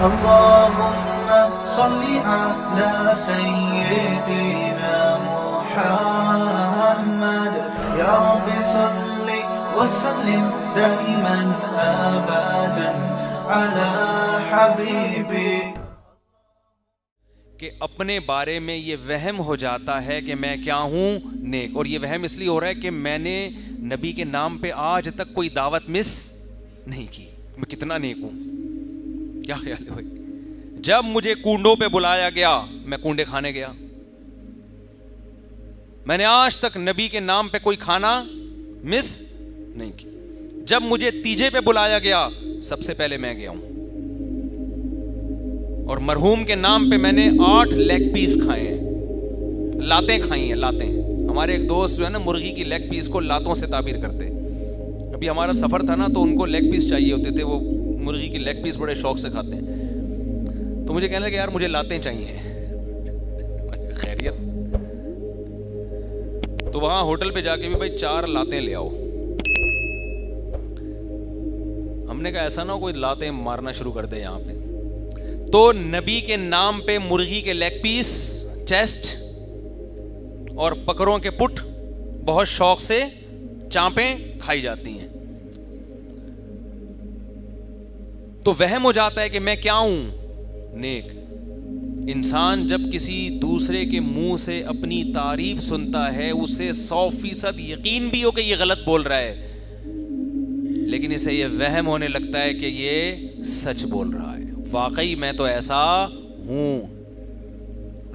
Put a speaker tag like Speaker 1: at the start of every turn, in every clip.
Speaker 1: اللهم صل على سيدنا محمد يا رب صل وسلم دائما ابدا على حبيبي.
Speaker 2: کہ اپنے بارے میں یہ وہم ہو جاتا ہے کہ میں کیا ہوں؟ نیک. اور یہ وہم اس لیے ہو رہا ہے کہ میں نے نبی کے نام پہ آج تک کوئی دعوت مس نہیں کی. میں کتنا نیک ہوں. کیا خیال ہے بھائی؟ جب مجھے کنڈوں پہ بلایا گیا میں کنڈے کھانے گیا. میں نے آج تک نبی کے نام پہ کوئی کھانا مس نہیں کی. جب مجھے تیجے پہ بلایا گیا سب سے پہلے میں گیا ہوں. اور مرحوم کے نام پہ میں نے 8 لیگ پیس کھائے ہیں. لاتیں کھائی ہیں, لاتیں. ہمارے ایک دوست جو ہے نا مرغی کی لیگ پیس کو لاتوں سے تعبیر کرتے. ابھی ہمارا سفر تھا نا تو ان کو لیگ پیس چاہیے ہوتے تھے, وہ مرغی کی لیگ پیس بڑے شوق سے کھاتے ہیں. تو مجھے کہنے لگے یار مجھے لاتیں چاہیے. خیریت. تو وہاں ہوٹل پہ جا کے بھی بھائی 4 لاتیں لے آؤ. ہم نے کہا ایسا نہ ہو کوئی لاتیں مارنا شروع کر دے یہاں پہ. تو نبی کے نام پہ مرغی کے لیگ پیس, چیسٹ اور بکروں کے پٹ بہت شوق سے چانپیں کھائی جاتی ہیں. تو وہم ہو جاتا ہے کہ میں کیا ہوں؟ نیک. انسان جب کسی دوسرے کے منہ سے اپنی تعریف سنتا ہے اسے 100% یقین بھی ہو کہ یہ غلط بول رہا ہے, لیکن اسے یہ وہم ہونے لگتا ہے کہ یہ سچ بول رہا ہے. واقعی میں تو ایسا ہوں.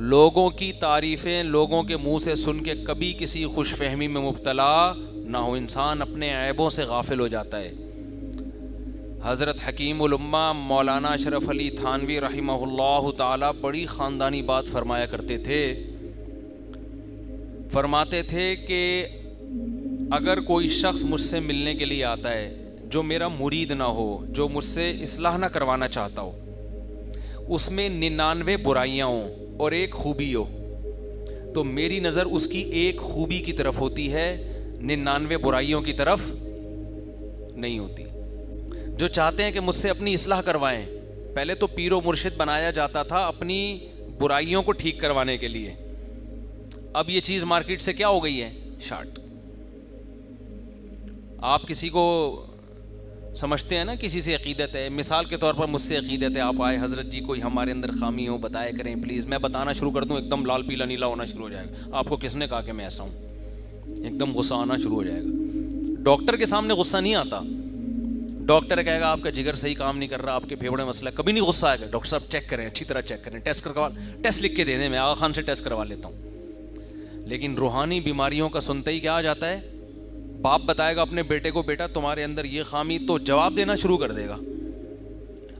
Speaker 2: لوگوں کی تعریفیں لوگوں کے منہ سے سن کے کبھی کسی خوش فہمی میں مبتلا نہ ہو. انسان اپنے عیبوں سے غافل ہو جاتا ہے. حضرت حکیم الامہ مولانا اشرف علی تھانوی رحمہ اللہ تعالی بڑی خاندانی بات فرمایا کرتے تھے. فرماتے تھے کہ اگر کوئی شخص مجھ سے ملنے کے لیے آتا ہے جو میرا مرید نہ ہو, جو مجھ سے اصلاح نہ کروانا چاہتا ہو, اس میں 99 برائیاں ہوں اور ایک خوبی ہو, تو میری نظر اس کی ایک خوبی کی طرف ہوتی ہے, 99 برائیوں کی طرف نہیں ہوتی. جو چاہتے ہیں کہ مجھ سے اپنی اصلاح کروائیں, پہلے تو پیر و مرشد بنایا جاتا تھا اپنی برائیوں کو ٹھیک کروانے کے لیے. اب یہ چیز مارکیٹ سے کیا ہو گئی ہے؟ شارٹ. آپ کسی کو سمجھتے ہیں نا, کسی سے عقیدت ہے, مثال کے طور پر مجھ سے عقیدت ہے, آپ آئے حضرت جی کوئی ہمارے اندر خامی ہو بتایا کریں پلیز. میں بتانا شروع کر دوں ایک دم لال پیلا نیلا ہونا شروع ہو جائے گا. آپ کو کس نے کہا کہ میں ایسا ہوں؟ ایک دم غصہ آنا شروع ہو جائے گا. ڈاکٹر کے سامنے غصہ نہیں آتا. ڈاکٹر کہے گا آپ کا جگر صحیح کام نہیں کر رہا, آپ کے پھیپھڑے مسئلہ, کبھی نہیں غصہ آئے گا. ڈاکٹر صاحب چیک کریں, اچھی طرح چیک کریں, ٹیسٹ لکھ کے دے دیں, میں آغا خان سے ٹیسٹ کروا لیتا ہوں. لیکن روحانی بیماریوں کا سنتے ہی کیا آ جاتا ہے؟ باپ بتائے گا اپنے بیٹے کو بیٹا تمہارے اندر یہ خامی, تو جواب دینا شروع کر دے گا.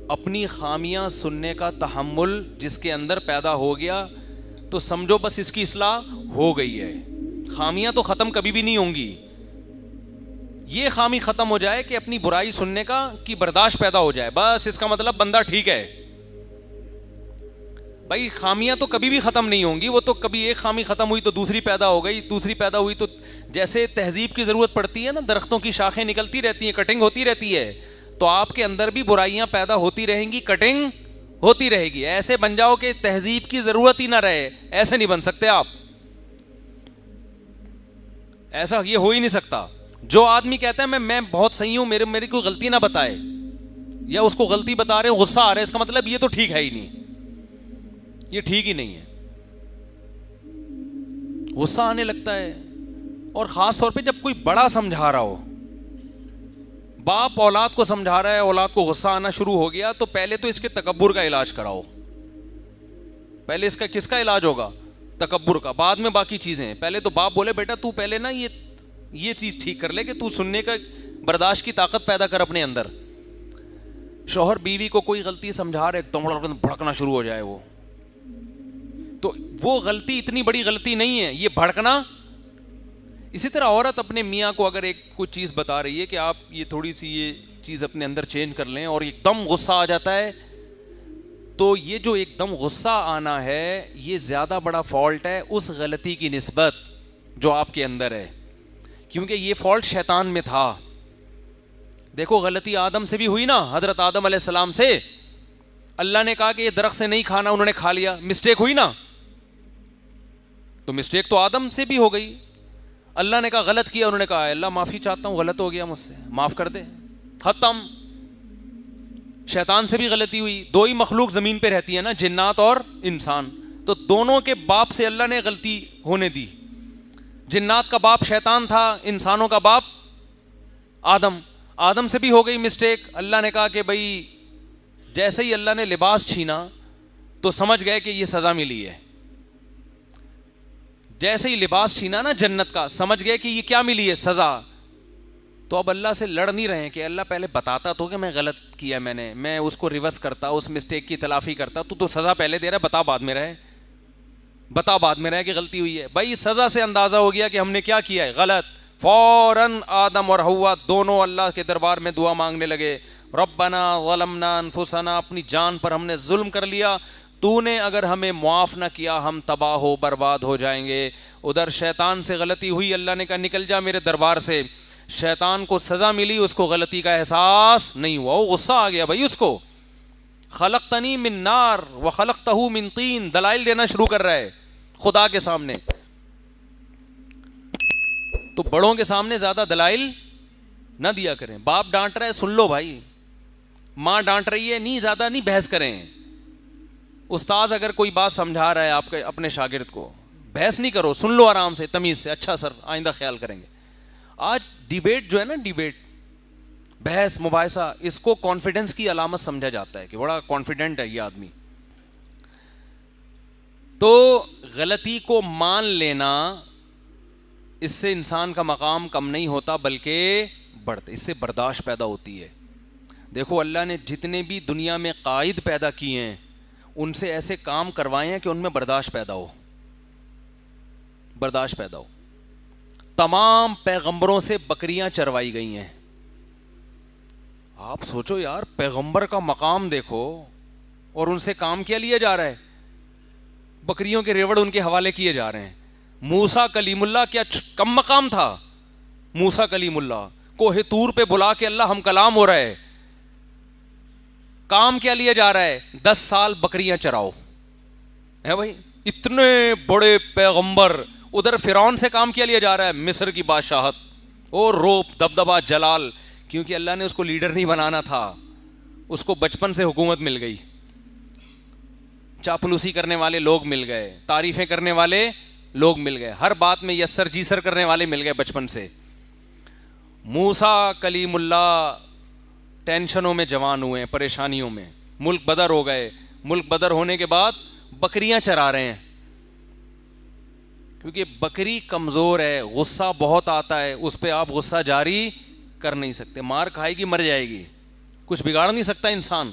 Speaker 2: اپنی خامیاں سننے کا تحمل جس کے اندر پیدا ہو گیا تو سمجھو بس اس کی اصلاح ہو گئی ہے. خامیاں تو ختم کبھی بھی نہیں ہوں گی. یہ خامی ختم ہو جائے کہ اپنی برائی سننے کا کی برداشت پیدا ہو جائے, بس اس کا مطلب بندہ ٹھیک ہے. بھائی خامیاں تو کبھی بھی ختم نہیں ہوں گی, وہ تو کبھی ایک خامی ختم ہوئی تو دوسری پیدا ہو گئی, دوسری پیدا ہوئی تو جیسے تہذیب کی ضرورت پڑتی ہے نا, درختوں کی شاخیں نکلتی رہتی ہیں, کٹنگ ہوتی رہتی ہے, تو آپ کے اندر بھی برائیاں پیدا ہوتی رہیں گی, کٹنگ ہوتی رہے گی. ایسے بن جاؤ کہ تہذیب کی ضرورت ہی نہ رہے, ایسے نہیں بن سکتے آپ. ایسا یہ ہو ہی نہیں سکتا. جو آدمی کہتا ہے میں بہت صحیح ہوں, میری کوئی غلطی نہ بتائے, یا اس کو غلطی بتا رہے غصہ آ رہا ہے, اس کا مطلب یہ تو ٹھیک ہے ہی نہیں, یہ ٹھیک ہی نہیں ہے. غصہ آنے لگتا ہے. اور خاص طور پہ جب کوئی بڑا سمجھا رہا ہو, باپ اولاد کو سمجھا رہا ہے, اولاد کو غصہ آنا شروع ہو گیا, تو پہلے تو اس کے تکبر کا علاج کراؤ. پہلے اس کا کس کا علاج ہوگا؟ تکبر کا. بعد میں باقی چیزیں. پہلے تو باپ بولے بیٹا تو پہلے نا یہ چیز ٹھیک کر لے کہ تو سننے کا برداشت کی طاقت پیدا کر اپنے اندر. شوہر بیوی کو کوئی غلطی سمجھا رہے, ایک دم بھڑکنا شروع ہو جائے وہ, تو وہ غلطی اتنی بڑی غلطی نہیں ہے, یہ بھڑکنا. اسی طرح عورت اپنے میاں کو اگر ایک کوئی چیز بتا رہی ہے کہ آپ یہ تھوڑی سی یہ چیز اپنے اندر چینج کر لیں, اور ایک دم غصہ آ جاتا ہے, تو یہ جو ایک دم غصہ آنا ہے یہ زیادہ بڑا فالٹ ہے اس غلطی کی نسبت جو آپ کے اندر ہے, کیونکہ یہ فالٹ شیطان میں تھا. دیکھو غلطی آدم سے بھی ہوئی نا, حضرت آدم علیہ السلام سے. اللہ نے کہا کہ یہ درخت سے نہیں کھانا, انہوں نے کھا لیا, مسٹیک ہوئی نا, تو مسٹیک تو آدم سے بھی ہو گئی. اللہ نے کہا غلط کیا, انہوں نے کہا اللہ معافی چاہتا ہوں, غلط ہو گیا مجھ سے, معاف کر دے, ختم. شیطان سے بھی غلطی ہوئی. دو ہی مخلوق زمین پہ رہتی ہے نا, جنات اور انسان, تو دونوں کے باپ سے اللہ نے غلطی ہونے دی. جنات کا باپ شیطان تھا, انسانوں کا باپ آدم. آدم سے بھی ہو گئی مسٹیک. اللہ نے کہا کہ بھائی جیسے ہی اللہ نے لباس چھینا تو سمجھ گئے کہ یہ سزا ملی ہے. جیسے ہی لباس چھینا نا جنت کا, سمجھ گئے کہ یہ کیا ملی ہے, سزا. تو اب اللہ سے لڑ نہیں رہے ہیں کہ اللہ پہلے بتاتا تو کہ میں غلط کیا, میں اس کو ریورس کرتا, اس مسٹیک کی تلافی کرتا. تو سزا پہلے دے رہا ہے, بتا بعد میں رہے, بتا بعد میں رہے کہ غلطی ہوئی ہے. بھائی سزا سے اندازہ ہو گیا کہ ہم نے کیا کیا ہے, غلط. فوراً آدم اور حوا دونوں اللہ کے دربار میں دعا مانگنے لگے, ربنا ظلمنا انفسنا, اپنی جان پر ہم نے ظلم کر لیا, تو نے اگر ہمیں معاف نہ کیا ہم تباہ ہو برباد ہو جائیں گے. ادھر شیطان سے غلطی ہوئی, اللہ نے کہا نکل جا میرے دربار سے. شیطان کو سزا ملی, اس کو غلطی کا احساس نہیں ہوا, وہ غصہ آ گیا بھائی اس کو. خلقتنی من نار وخلقتہ من طین, دلائل دینا شروع کر رہا ہے خدا کے سامنے. تو بڑوں کے سامنے زیادہ دلائل نہ دیا کریں. باپ ڈانٹ رہا ہے سن لو بھائی, ماں ڈانٹ رہی ہے نہیں, زیادہ نہیں بحث کریں. استاذ اگر کوئی بات سمجھا رہا ہے آپ کے اپنے شاگرد کو, بحث نہیں کرو, سن لو آرام سے تمیز سے, اچھا سر آئندہ خیال کریں گے. آج ڈیبیٹ جو ہے نا, ڈیبیٹ, بحث مباحثہ, اس کو کانفیڈنس کی علامت سمجھا جاتا ہے کہ بڑا کانفیڈنٹ ہے یہ آدمی. تو غلطی کو مان لینا, اس سے انسان کا مقام کم نہیں ہوتا بلکہ بڑھتا, اس سے برداشت پیدا ہوتی ہے. دیکھو اللہ نے جتنے بھی دنیا میں قائد پیدا کیے ہیں ان سے ایسے کام کروائے ہیں کہ ان میں برداشت پیدا ہو, برداشت پیدا ہو. تمام پیغمبروں سے بکریاں چروائی گئی ہیں. آپ سوچو یار, پیغمبر کا مقام دیکھو اور ان سے کام کیا لیا جا رہا ہے, بکریوں کے ریوڑ ان کے حوالے کیے جا رہے ہیں. موسیٰ کلیم اللہ کیا کم مقام تھا, موسیٰ کلیم اللہ کوہ طور پہ بلا کے اللہ ہم کلام ہو رہا ہے, کام کیا لیا جا رہا ہے, 10 سال بکریاں چراؤ ہے بھائی. اتنے بڑے پیغمبر, ادھر فرعون سے کام کیا لیا جا رہا ہے, مصر کی بادشاہت اور روب دبدبہ جلال, کیونکہ اللہ نے اس کو لیڈر نہیں بنانا تھا, اس کو بچپن سے حکومت مل گئی. چاپلوسی کرنے والے لوگ مل گئے, تعریفیں کرنے والے لوگ مل گئے, ہر بات میں یس سر جی سر کرنے والے مل گئے بچپن سے. موسیٰ کلیم اللہ ٹینشنوں میں جوان ہوئے, پریشانیوں میں, ملک بدر ہو گئے, ملک بدر ہونے کے بعد بکریاں چرا رہے ہیں, کیونکہ بکری کمزور ہے, غصہ بہت آتا ہے, اس پہ آپ غصہ جاری کر نہیں سکتے, مار کھائے گی مر جائے گی, کچھ بگاڑ نہیں سکتا انسان.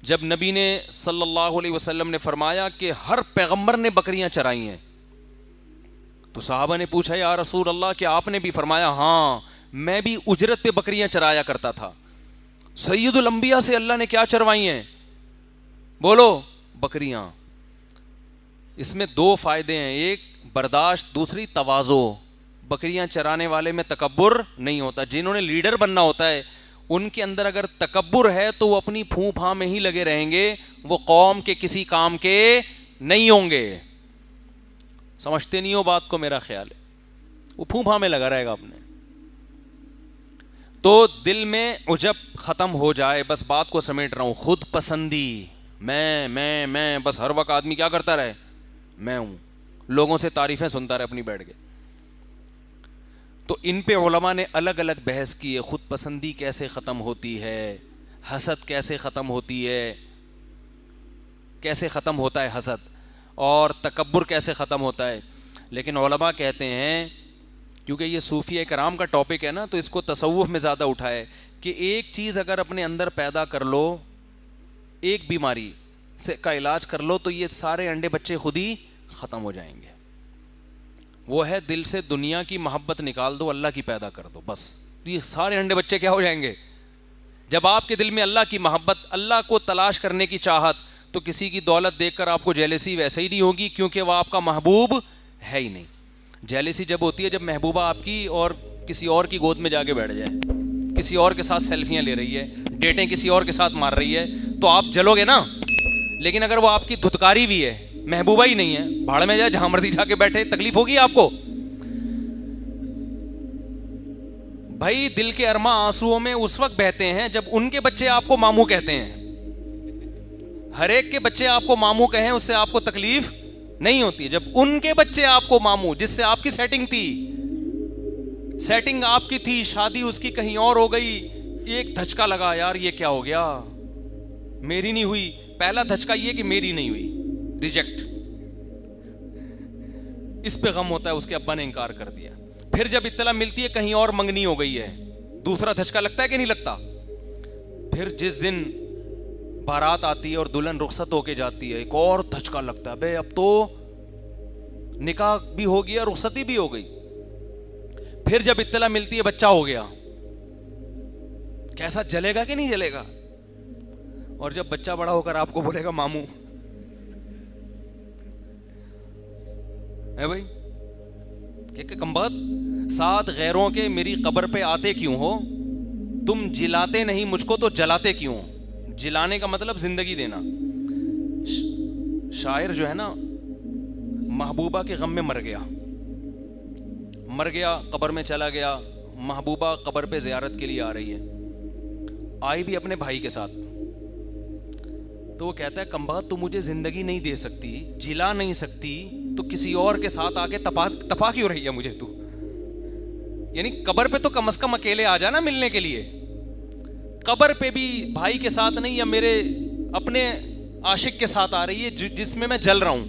Speaker 2: جب نبی نے صلی اللہ علیہ وسلم نے فرمایا کہ ہر پیغمبر نے بکریاں چرائی ہیں, تو صحابہ نے پوچھا یا رسول اللہ کہ آپ نے بھی؟ فرمایا ہاں میں بھی اجرت پہ بکریاں چرایا کرتا تھا. سید الانبیاء سے اللہ نے کیا چروائی ہیں؟ بولو, بکریاں. اس میں 2 فائدے ہیں, ایک برداشت, دوسری تواضع. بکریاں چرانے والے میں تکبر نہیں ہوتا. جنہوں نے لیڈر بننا ہوتا ہے ان کے اندر اگر تکبر ہے تو وہ اپنی پھوں پھاں میں ہی لگے رہیں گے, وہ قوم کے کسی کام کے نہیں ہوں گے. سمجھتے نہیں ہو بات کو, میرا خیال ہے وہ پھوں پھاں میں لگا رہے گا اپنے. تو دل میں عجب ختم ہو جائے, بس بات کو سمیٹ رہا ہوں, خود پسندی, میں بس ہر وقت آدمی کیا کرتا رہے, میں ہوں, لوگوں سے تعریفیں سنتا رہے اپنی بیٹھ کے. تو ان پہ علماء نے الگ الگ بحث کی ہے, خود پسندی کیسے ختم ہوتی ہے, حسد کیسے ختم ہوتی ہے, کیسے ختم ہوتا ہے حسد, اور تکبر کیسے ختم ہوتا ہے. لیکن علماء کہتے ہیں, کیونکہ یہ صوفیہ کرام کا ٹاپک ہے نا, تو اس کو تصوف میں زیادہ اٹھائے کہ ایک چیز اگر اپنے اندر پیدا کر لو, ایک بیماری سے کا علاج کر لو, تو یہ سارے انڈے بچے خود ہی ختم ہو جائیں گے. وہ ہے دل سے دنیا کی محبت نکال دو, اللہ کی پیدا کر دو, بس یہ سارے انڈے بچے کیا ہو جائیں گے. جب آپ کے دل میں اللہ کی محبت, اللہ کو تلاش کرنے کی چاہت, تو کسی کی دولت دیکھ کر آپ کو جیلسی ویسے ہی نہیں ہوگی, کیونکہ وہ آپ کا محبوب ہے ہی نہیں. جیلسی جب ہوتی ہے جب محبوبہ آپ کی اور کسی اور کی گود میں جا کے بیٹھ جائے, کسی اور کے ساتھ سیلفیاں لے رہی ہے, ڈیٹیں کسی اور کے ساتھ مار رہی ہے, تو آپ جلو گے نا. لیکن اگر وہ آپ کی دھتکاری بھی ہے, محبوبہ ہی نہیں ہے, بھاڑ میں جائے جہاں مرضی جا کے بیٹھے, تکلیف ہوگی آپ کو. بھائی دل کے ارماں آنسوؤں میں اس وقت بہتے ہیں جب ان کے بچے آپ کو ماموں کہتے ہیں. ہر ایک کے بچے آپ کو ماموں کہیں اس سے آپ کو تکلیف نہیں ہوتی. جب ان کے بچے آپ کو ماموں, جس سے آپ کی سیٹنگ تھی, سیٹنگ آپ کی تھی, شادی اس کی کہیں اور ہو گئی, ایک دھچکا لگا, یار یہ کیا ہو گیا, میری نہیں ہوئی. پہلا دھچکا یہ کہ میری نہیں ہوئی, ریجیکٹ, اس پہ غم ہوتا ہے, اس کے ابا نے انکار کر دیا. پھر جب اطلاع ملتی ہے کہیں اور منگنی ہو گئی ہے, دوسرا دھچکا لگتا ہے کہ نہیں لگتا. پھر جس دن بارات آتی ہے اور دلہن رخصت ہو کے جاتی ہے, ایک اور دھچکا لگتا ہے, بے اب تو نکاح بھی ہو گیا, رخصتی بھی ہو گئی. پھر جب اطلاع ملتی ہے بچہ ہو گیا, کیسا جلے گا کہ نہیں جلے گا. اور جب بچہ بڑا ہو کر آپ کو بولے گا ماموں, ہے بھائی کہ کمبخت, ساتھ غیروں کے میری قبر پہ آتے کیوں ہو, تم جلاتے نہیں مجھ کو تو جلاتے کیوں ہو. جلانے کا مطلب زندگی دینا. شاعر جو ہے نا, محبوبہ کے غم میں مر گیا, قبر میں چلا گیا, محبوبہ قبر پہ زیارت کے لیے آ رہی ہے, آئی بھی اپنے بھائی کے ساتھ. تو وہ کہتا ہے کمبخت تو مجھے زندگی نہیں دے سکتی, جلا نہیں سکتی, تو کسی اور کے ساتھ آ کے تپا کیوں رہی ہے مجھے تو. یعنی قبر پہ تو کم از کم اکیلے آ جانا ملنے کے لیے, قبر پہ بھی بھائی کے ساتھ نہیں, یا میرے اپنے عاشق کے ساتھ آ رہی ہے جس میں جل رہا ہوں.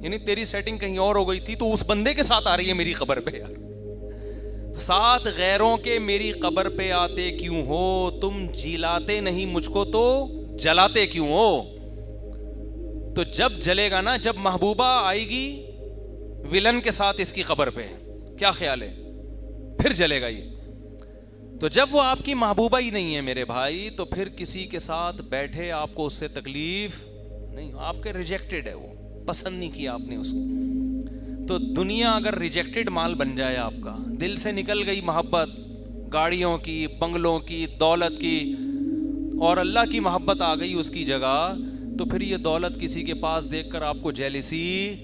Speaker 2: یعنی تیری سیٹنگ کہیں اور ہو گئی تھی, تو اس بندے کے ساتھ آ رہی ہے میری قبر پہ. یار ساتھ غیروں کے میری قبر پہ آتے کیوں ہو, تم جلاتے نہیں مجھ کو تو جلاتے کیوں ہو. تو جب جلے گا نا, جب محبوبہ آئے گی ولن کے ساتھ اس کی قبر پہ, کیا خیال ہے, پھر جلے گا یہ. تو جب وہ آپ کی محبوبہ ہی نہیں ہے میرے بھائی, تو پھر کسی کے ساتھ بیٹھے آپ کو اس سے تکلیف نہیں, آپ کے ریجیکٹڈ ہے, وہ پسند نہیں کیا آپ نے اس کو. تو دنیا اگر ریجیکٹڈ مال بن جائے آپ کا, دل سے نکل گئی محبت گاڑیوں کی, بنگلوں کی, دولت کی, اور اللہ کی محبت آ گئی اس کی جگہ, تو پھر یہ دولت کسی کے پاس دیکھ کر آپ کو جیلسی,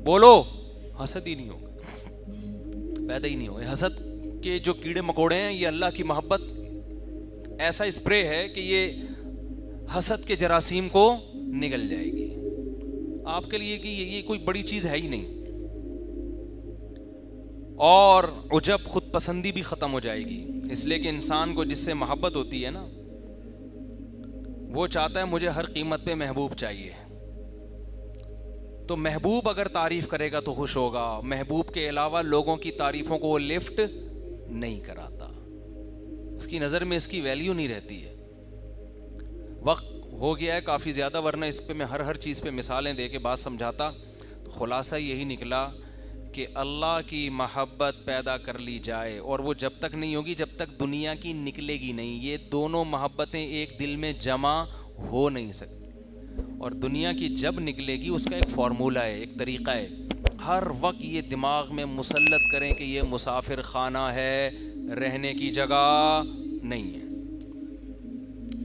Speaker 2: بولو, حسد ہی نہیں ہوگا, پیدا ہی نہیں ہوگا. حسد کے جو کیڑے مکوڑے ہیں, یہ اللہ کی محبت ایسا اسپرے ہے کہ یہ حسد کے جراثیم کو نگل جائے گی آپ کے لیے, کہ یہ کوئی بڑی چیز ہے ہی نہیں. اور عجب, خود پسندی بھی ختم ہو جائے گی, اس لیے کہ انسان کو جس سے محبت ہوتی ہے نا, وہ چاہتا ہے مجھے ہر قیمت پہ محبوب چاہیے. تو محبوب اگر تعریف کرے گا تو خوش ہوگا, محبوب کے علاوہ لوگوں کی تعریفوں کو وہ لفٹ نہیں کراتا, اس کی نظر میں اس کی ویلیو نہیں رہتی ہے. وقت ہو گیا ہے کافی زیادہ, ورنہ اس پہ میں ہر چیز پہ مثالیں دے کے بات سمجھاتا. خلاصہ یہی نکلا کہ اللہ کی محبت پیدا کر لی جائے, اور وہ جب تک نہیں ہوگی جب تک دنیا کی نکلے گی نہیں. یہ دونوں محبتیں ایک دل میں جمع ہو نہیں سکتی, اور دنیا کی جب نکلے گی اس کا ایک فارمولہ ہے, ایک طریقہ ہے. ہر وقت یہ دماغ میں مسلط کریں کہ یہ مسافر خانہ ہے, رہنے کی جگہ نہیں ہے.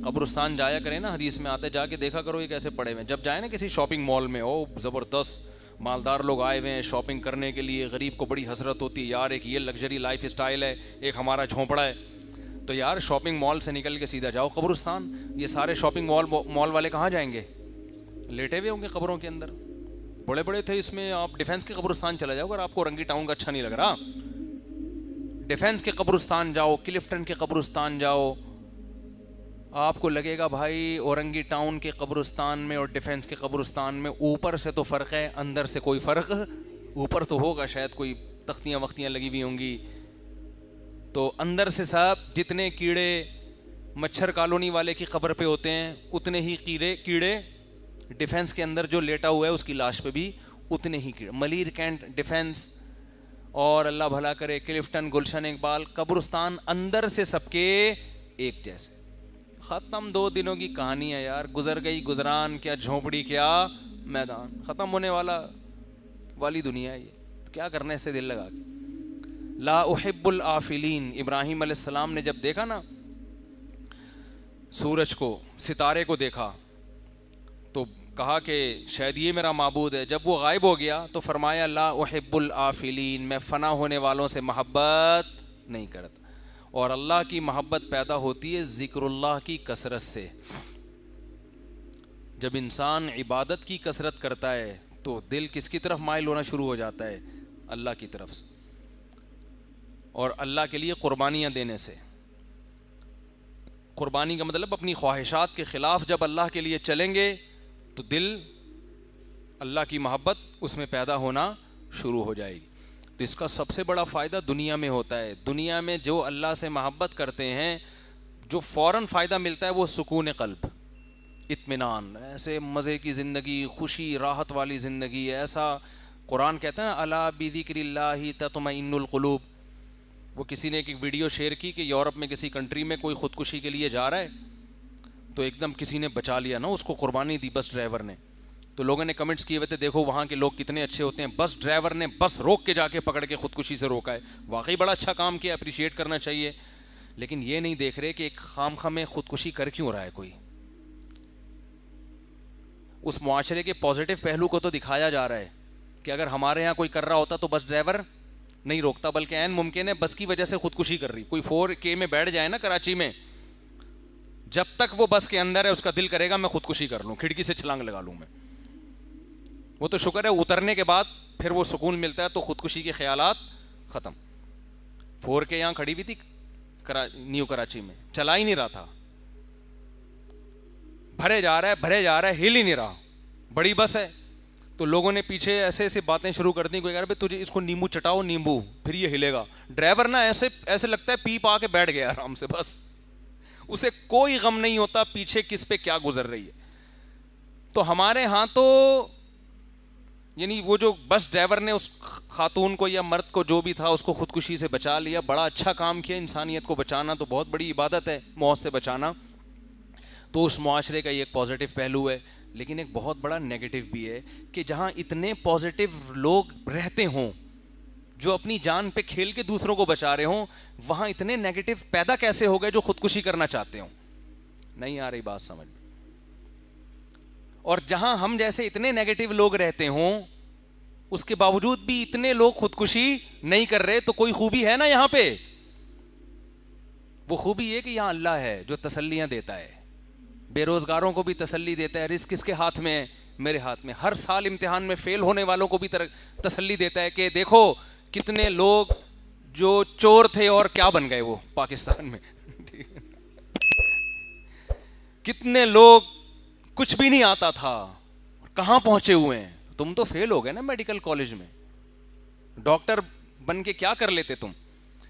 Speaker 2: قبرستان جایا کریں نا, حدیث میں آتے, جا کے دیکھا کرو یہ کیسے پڑے ہوئے. جب جائیں نا کسی شاپنگ مال میں, او زبردست مالدار لوگ آئے ہوئے ہیں شاپنگ کرنے کے لیے, غریب کو بڑی حسرت ہوتی ہے, یار ایک یہ لگژری لائف اسٹائل ہے, ایک ہمارا جھونپڑا ہے. تو یار شاپنگ مال سے نکل کے سیدھا جاؤ قبرستان. یہ سارے شاپنگ مال والے کہاں جائیں گے, لیٹے ہوئے ہوں گے قبروں کے اندر. بڑے بڑے تھے اس میں, آپ ڈیفینس کے قبرستان چلا جاؤ اگر آپ کو رنگی ٹاؤن کا اچھا نہیں لگ رہا, ڈیفینس کے قبرستان جاؤ, کلفٹن کے قبرستان جاؤ, آپ کو لگے گا بھائی اورنگی ٹاؤن کے قبرستان میں اور ڈیفینس کے قبرستان میں اوپر سے تو فرق ہے, اندر سے کوئی فرق, اوپر تو ہوگا شاید کوئی تختیاں وختیاں لگی ہوئی ہوں گی, تو اندر سے سب جتنے کیڑے مچھر کالونی والے کی قبر پہ ہوتے ہیں اتنے ہی کیڑے ڈیفینس کے اندر جو لیٹا ہوا ہے اس کی لاش پہ بھی اتنے ہی کیڑے. ملیر کینٹ ڈیفینس, اور اللہ بھلا کرے کلفٹن, گلشن اقبال, قبرستان اندر سے سب کے ایک جیسے. ختم 2 دنوں کی کہانی ہے یار, گزر گئی گزران, کیا جھونپڑی کیا میدان, ختم ہونے والی دنیا ہے یہ, کیا کرنا ہے اسے دل لگا کے. لا احب الآفلین. ابراہیم علیہ السلام نے جب دیکھا نا سورج کو, ستارے کو دیکھا, تو کہا کہ شاید یہ میرا معبود ہے. جب وہ غائب ہو گیا تو فرمایا لا احب الآفلین, میں فنا ہونے والوں سے محبت نہیں کرتا. اور اللہ کی محبت پیدا ہوتی ہے ذکر اللہ کی کثرت سے. جب انسان عبادت کی کثرت کرتا ہے تو دل کس کی طرف مائل ہونا شروع ہو جاتا ہے؟ اللہ کی طرف سے, اور اللہ کے لیے قربانیاں دینے سے. قربانی کا مطلب اپنی خواہشات کے خلاف جب اللہ کے لیے چلیں گے تو دل اللہ کی محبت اس میں پیدا ہونا شروع ہو جائے گی. تو اس کا سب سے بڑا فائدہ دنیا میں ہوتا ہے. دنیا میں جو اللہ سے محبت کرتے ہیں, جو فوراً فائدہ ملتا ہے وہ سکون قلب, اطمینان, ایسے مزے کی زندگی, خوشی راحت والی زندگی. ایسا قرآن کہتا ہے نا الا بذکر اللہ تطمئن القلوب. وہ کسی نے ایک ویڈیو شیئر کی کہ یورپ میں کسی کنٹری میں کوئی خودکشی کے لیے جا رہا ہے, تو ایک دم کسی نے بچا لیا نا اس کو, قربانی دی بس ڈرائیور نے. تو لوگوں نے کمنٹس کیے ہوئے تھے دیکھو وہاں کے لوگ کتنے اچھے ہوتے ہیں, بس ڈرائیور نے بس روک کے جا کے پکڑ کے خودکشی سے روکا ہے. واقعی بڑا اچھا کام کیا, اپریشیٹ کرنا چاہیے. لیکن یہ نہیں دیکھ رہے کہ ایک خام خواہ میں خودکشی کر کیوں رہا ہے کوئی. اس معاشرے کے پازیٹیو پہلو کو تو دکھایا جا رہا ہے کہ اگر ہمارے یہاں کوئی کر رہا ہوتا تو بس ڈرائیور نہیں روکتا, بلکہ عین ممکن ہے بس کی وجہ سے خودکشی کر رہی. کوئی 4K میں بیٹھ جائے نا کراچی میں, جب تک وہ بس کے اندر ہے اس کا دل کرے گا میں خودکشی کر لوں, کھڑکی سے چھلانگ لگا لوں میں. وہ تو شکر ہے اترنے کے بعد پھر وہ سکون ملتا ہے تو خودکشی کے خیالات ختم. 4K یہاں کھڑی ہوئی تھی نیو کراچی میں, چلا ہی نہیں رہا تھا, بھرے جا رہا ہے, ہل ہی نہیں رہا. بڑی بس ہے تو لوگوں نے پیچھے ایسے ایسے باتیں شروع کر دیں, کوئی کہہ رہا ہے تجھے اس کو نیمبو چٹاؤ, نیمبو, پھر یہ ہلے گا. ڈرائیور نا ایسے لگتا ہے پی پا کے بیٹھ گیا آرام سے, بس اسے کوئی غم نہیں ہوتا پیچھے کس پہ کیا گزر رہی ہے. تو ہمارے ہاں تو یعنی وہ جو بس ڈرائیور نے اس خاتون کو یا مرد کو جو بھی تھا اس کو خودکشی سے بچا لیا, بڑا اچھا کام کیا. انسانیت کو بچانا تو بہت بڑی عبادت ہے, موت سے بچانا. تو اس معاشرے کا یہ ایک پازیٹیو پہلو ہے. لیکن ایک بہت بڑا نیگیٹو بھی ہے کہ جہاں اتنے پازیٹیو لوگ رہتے ہوں جو اپنی جان پہ کھیل کے دوسروں کو بچا رہے ہوں, وہاں اتنے نیگیٹو پیدا کیسے ہو گئے جو خودکشی کرنا چاہتے ہوں. نہیں آ رہی بات سمجھ میں. اور جہاں ہم جیسے اتنے نیگیٹو لوگ رہتے ہوں اس کے باوجود بھی اتنے لوگ خودکشی نہیں کر رہے, تو کوئی خوبی ہے نا یہاں پہ. وہ خوبی یہ کہ یہاں اللہ ہے جو تسلیاں دیتا ہے, بے روزگاروں کو بھی تسلی دیتا ہے. رزق کس کے ہاتھ میں ہے؟ میرے ہاتھ میں. ہر سال امتحان میں فیل ہونے والوں کو بھی تسلی دیتا ہے کہ دیکھو کتنے لوگ جو چور تھے اور کیا بن گئے وہ پاکستان میں, کتنے لوگ کچھ بھی نہیں آتا تھا کہاں پہنچے ہوئے ہیں. تم تو فیل ہو گئے نا میڈیکل کالج میں, ڈاکٹر بن کے کیا کر لیتے تم.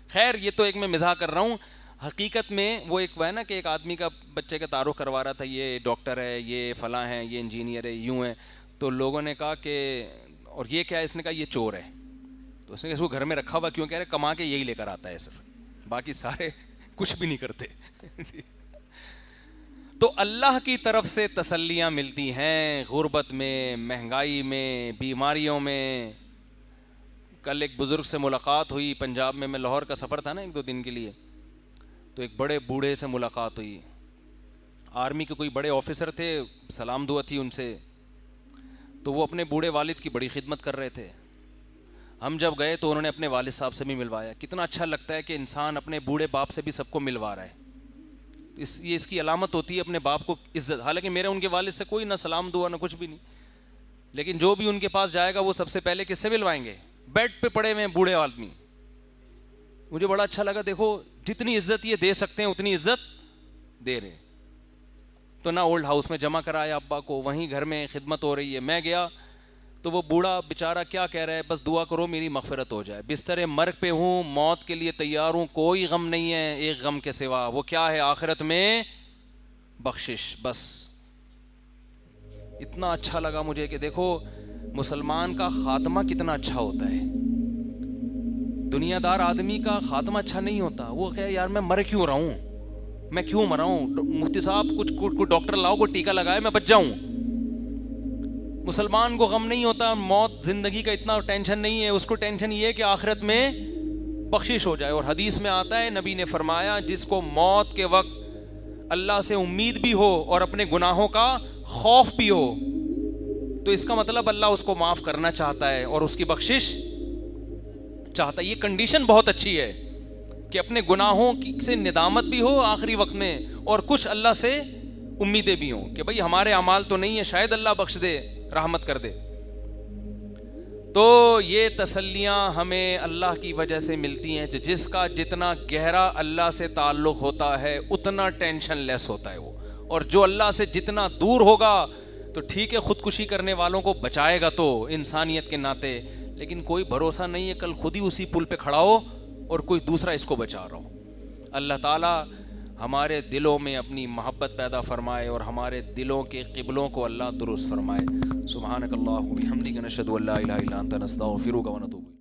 Speaker 2: خیر یہ تو ایک میں مزاح کر رہا ہوں. حقیقت میں وہ ایک ہے نا کہ ایک آدمی کا بچے کا تعارف کروا رہا تھا, یہ ڈاکٹر ہے, یہ فلاں ہے, یہ انجینئر ہے, یوں ہے. تو لوگوں نے کہا کہ اور یہ کیا ہے, اس نے کہا یہ چور ہے. تو اس نے اس کو گھر میں رکھا ہوا کیوں, کہہ رہے کما کے یہی لے کر آتا ہے صرف, باقی سارے کچھ بھی نہیں کرتے. تو اللہ کی طرف سے تسلیاں ملتی ہیں غربت میں, مہنگائی میں, بیماریوں میں. کل ایک بزرگ سے ملاقات ہوئی پنجاب میں لاہور کا سفر تھا نا 1-2 دن کے لیے, تو ایک بڑے بوڑھے سے ملاقات ہوئی. آرمی کے کوئی بڑے آفیسر تھے, سلام دعا تھی ان سے. تو وہ اپنے بوڑھے والد کی بڑی خدمت کر رہے تھے. ہم جب گئے تو انہوں نے اپنے والد صاحب سے بھی ملوایا. کتنا اچھا لگتا ہے کہ انسان اپنے بوڑھے باپ سے بھی سب کو ملوا رہا ہے. یہ اس کی علامت ہوتی ہے اپنے باپ کو عزت. حالانکہ میرے ان کے والد سے کوئی نہ سلام دعا نہ کچھ بھی نہیں, لیکن جو بھی ان کے پاس جائے گا وہ سب سے پہلے کس سے ملوائیں گے؟ بیڈ پہ پڑے ہوئے بوڑھے آدمی. مجھے بڑا اچھا لگا, دیکھو جتنی عزت یہ دے سکتے ہیں اتنی عزت دے رہے. تو نہ اولڈ ہاؤس میں جمع کرایا ابا کو, وہیں گھر میں خدمت ہو رہی ہے. میں گیا تو وہ بوڑھا بیچارہ کیا کہہ رہا ہے, بس دعا کرو میری مغفرت ہو جائے, بستر مرگ پہ ہوں, موت کے لیے تیار ہوں, کوئی غم نہیں ہے ایک غم کے سوا, وہ کیا ہے آخرت میں بخشش. بس اتنا اچھا لگا مجھے کہ دیکھو مسلمان کا خاتمہ کتنا اچھا ہوتا ہے. دنیا دار آدمی کا خاتمہ اچھا نہیں ہوتا. وہ کہ یار میں مر کیوں رہا ہوں, میں کیوں مرا ہوں, مفتی صاحب کچھ ڈاکٹر لاؤ, کو ٹیکا لگائے میں بچ جاؤں. مسلمان کو غم نہیں ہوتا, موت زندگی کا اتنا ٹینشن نہیں ہے. اس کو ٹینشن یہ ہے کہ آخرت میں بخشش ہو جائے. اور حدیث میں آتا ہے نبی نے فرمایا جس کو موت کے وقت اللہ سے امید بھی ہو اور اپنے گناہوں کا خوف بھی ہو تو اس کا مطلب اللہ اس کو معاف کرنا چاہتا ہے اور اس کی بخشش چاہتا ہے. یہ کنڈیشن بہت اچھی ہے کہ اپنے گناہوں سے ندامت بھی ہو آخری وقت میں اور کچھ اللہ سے امیدیں بھی ہوں کہ بھئی ہمارے اعمال تو نہیں ہے, شاید اللہ بخش دے, رحمت کر دے. تو یہ تسلیاں ہمیں اللہ کی وجہ سے ملتی ہیں. جس کا جتنا گہرا اللہ سے تعلق ہوتا ہے اتنا ٹینشن لیس ہوتا ہے وہ, اور جو اللہ سے جتنا دور ہوگا تو ٹھیک ہے خودکشی کرنے والوں کو بچائے گا تو انسانیت کے ناطے, لیکن کوئی بھروسہ نہیں ہے کل خود ہی اسی پل پہ کھڑا ہو اور کوئی دوسرا اس کو بچا رہا ہو. اللہ تعالیٰ ہمارے دلوں میں اپنی محبت پیدا فرمائے اور ہمارے دلوں کے قبلوں کو اللہ درست فرمائے. سبحانک اللہم و بحمدک نشہد ان لا الہ الا انت نستغفرک و نتوب الیک.